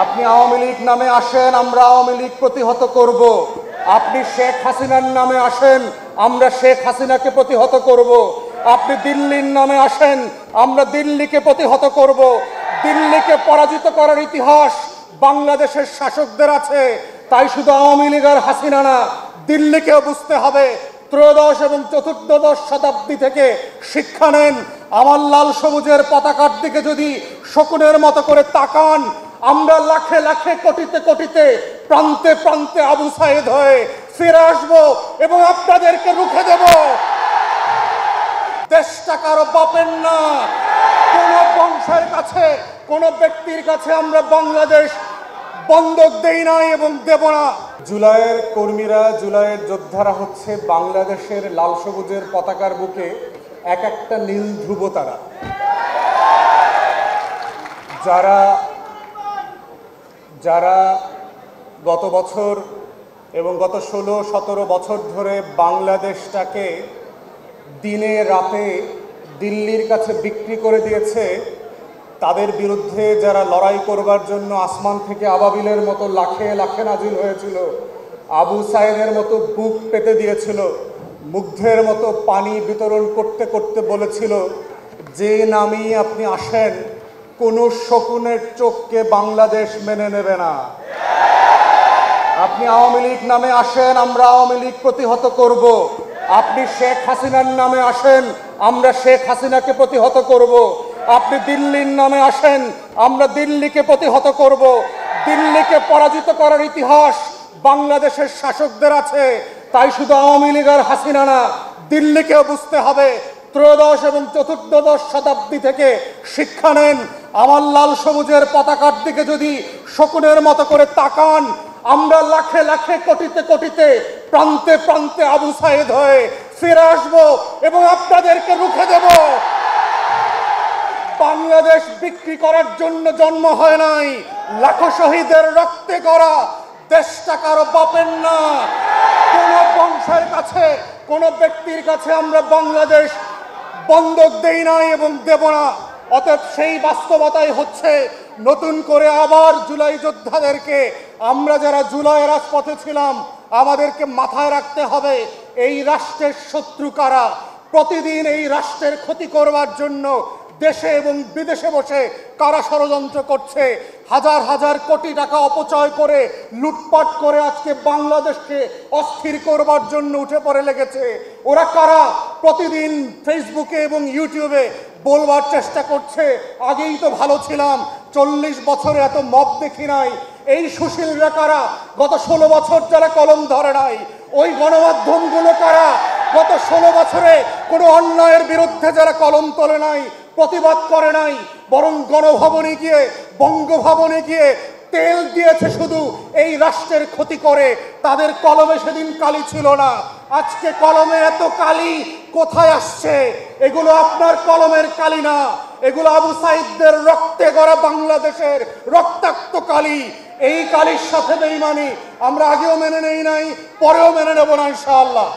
আপনি আওয়ামী লীগ নামে আসেন, আমরা আওয়ামী লীগ প্রতিহত করব। আপনি শেখ হাসিনার নামে আসেন, আমরা শেখ হাসিনাকে প্রতিহত করব। আপনি দিল্লির নামে আসেন, আমরা দিল্লিকে প্রতিহত করব। দিল্লিকে পরাজিত করার ইতিহাস বাংলাদেশের শাসকদের আছে, তাই শুধু আওয়ামী লীগ আর হাসিনা না, দিল্লিকেও বুঝতে হবে। ত্রয়োদশ এবং চতুর্দশ শতাব্দী থেকে শিক্ষা নেন। আমার লাল সবুজের পতাকার দিকে যদি শকুনের মতো করে তাকান, আমরা লাখে লাখে কোটিতে কোটিতে প্রান্তে প্রান্তে আবু সাইদ হয়ে ফিরে আসবো এবং আপনাদেরকে রুখে দেব। দেশটা কারো বাপের না, কোন বংশের কাছে, কোন ব্যক্তির কাছে আমরা বাংলাদেশ বন্ধক দেই নাই এবং দেব না। জুলাইয়ের কর্মীরা, জুলাইয়ের যোদ্ধারা হচ্ছে বাংলাদেশের লাল সবুজের পতাকার বুকে এক একটা নীল ধ্রুব তারা, যারা গত বছর এবং গত 16-17 বছর ধরে বাংলাদেশটাকে দিনে রাতে দিল্লির কাছে বিক্রি করে দিয়েছে। তাদের বিরুদ্ধে যারা লড়াই করবার জন্য আসমান থেকে আবাবিলের মতো লাখে লাখে নাজিল হয়েছিল, আবু সাইদের মতো বুক পেতে দিয়েছিল, মুগ্ধের মতো পানি বিতরণ করতে করতে বলেছিল, যে নামই আপনি আসেন কোনো শকুনের চোখকে বাংলাদেশ মেনে নেবে না। আপনি আওয়ামী লীগ নামে আসেন, আমরা আওয়ামী লীগ প্রতিহত করব। আপনি শেখ হাসিনার নামে আসেন, আমরা শেখ হাসিনাকে প্রতিহত করব। আপনি দিল্লির নামে আসেন, আমরা দিল্লিকে প্রতিহত করব। দিল্লিকে পরাজিত করার ইতিহাস বাংলাদেশের শাসকদের আছে, তাই শুধু আওয়ামী লীগ আর হাসিনা না, দিল্লিকেও বুঝতে হবে। ত্রয়োদশ এবং চতুর্দশ শতাব্দী থেকে শিক্ষা নেন। আমার লাল সবুজের পতাকার দিকে যদি শকুনের মতো করে তাকান, আমরা লাখে লাখে কোটিতে কোটিতে প্রান্তে প্রান্তে আবু সাইদ হয়ে ফিরে আসবো এবং আপনাদেরকে রুখে দেব। বাংলাদেশ বিক্রি করার জন্য জন্ম হয় নাই, লাখো শহীদের রক্তে করা। দেশটা কারো বাপের না, কোন বংশের কাছে, কোন ব্যক্তির কাছে আমরা বাংলাদেশ বন্ধক দেই নাই এবং দেব না। অতএব সেই বাস্তবতাই হচ্ছে নতুন করে আবার জুলাই যোদ্ধাদেরকে, আমরা যারা জুলাই রাজপথে ছিলাম, আমাদেরকে মাথায় রাখতে হবে এই রাষ্ট্রের শত্রু কারা। প্রতিদিন এই রাষ্ট্রের ক্ষতি করবার জন্য দেশে এবং বিদেশে বসে কারা ষড়যন্ত্র করছে, হাজার হাজার কোটি টাকা অপচয় করে লুটপাট করে আজকে বাংলাদেশকে অস্থির করবার জন্য উঠে পড়ে লেগেছে। ওরা কারা? প্রতিদিন ফেসবুকে এবং ইউটিউবে বলবার চেষ্টা করছে, আগেই তো ভালো ছিলাম, 40 বছরে এত মব দেখি নাই। এই সুশীলরা কারা? গত 16 বছর যারা কলম ধরে নাই। ওই গণমাধ্যমগুলো কারা? গত 16 বছরে কোনো অন্যায়ের বিরুদ্ধে যারা কলম তোলে নাই, প্রতিবাদ করে নাই, বরং গণভবনে গিয়ে, বঙ্গভবনে গিয়ে তেল দিয়েছে শুধু এই রাষ্ট্রের ক্ষতি করে। তাদের কলমে সেদিন কালি ছিল না, আজকে কলমে এত কালি কোথায় আসছে? এগুলো আপনার কলমের কালি না, এগুলো আবু সাইদদের রক্তে গড়া বাংলাদেশের রক্তাক্ত কালি। এই কালির সাথে বেঈমানি আমরা আগেও মেনে নেই নাই, পরেও মেনে নেব না ইনশাআল্লাহ।